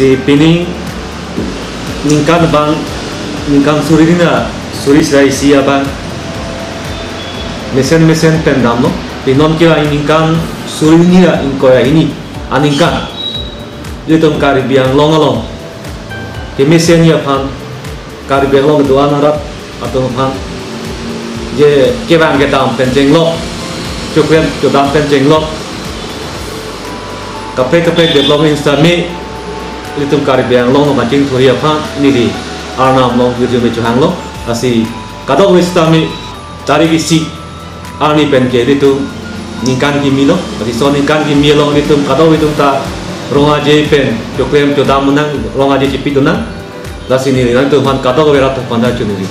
si pini ningkan bang ningkan suri serai sia bang mesen pendam no pinon kira ningkan suri nira inkoya ini aningkan itu kari biang long ke mesen ya pan kari biang long dua narat atau pan je kebang gedam penjeng lo cukup gedam penjeng lo kape development instami itu kari biang long macing thuri apa ini di arnam long video mecu hang lo asi kadok instami cari isi arni pen ke itu ningkan kimi lo asi so ningkan kimi lo itu kadok itu ta ronga je pen cukup gedam menang ronga je cipi tu nang lasi ni itu man kadok berat pandai cuni